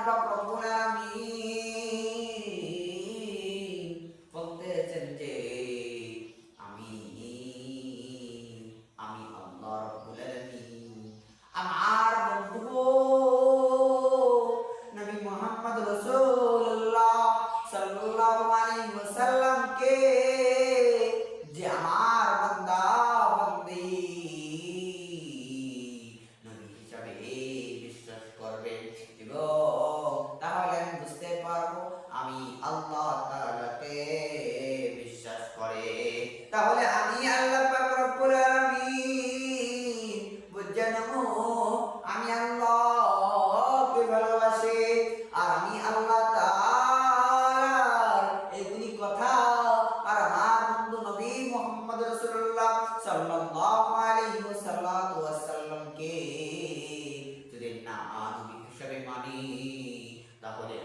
পাক রব্বুল আলামিন বলতেছেন যে আমি আল্লাহ রব্বুল আলামিন আমার বন্ধু নবী মুহাম্মদ রাসূলুল্লাহ সাল্লাল্লাহু আলাইহি ওয়াসাল্লামকে যে আমার বান্দা বান্দি নবী হিসাবে বিশ্বাস করবে এবং তাহলে আমি বুঝতে পারবো আমি আল্লাহ তাআলাকে বিশ্বাস করে। তাহলে আমি আল্লাহ পাক রব্বুল আলামিন বুঝে নেবো আমি আল্লাহকে ভালোবাসি আর আমি আল্লাহ তাআলার এগুলি কথা আর আমার বন্ধু নবী মুহাম্মদ রাসূলুল্লাহ সাল্লাল্লাহু আলাইহি ওয়াসাল্লামকে যদি না নবী হিসেবে মানি তাহলে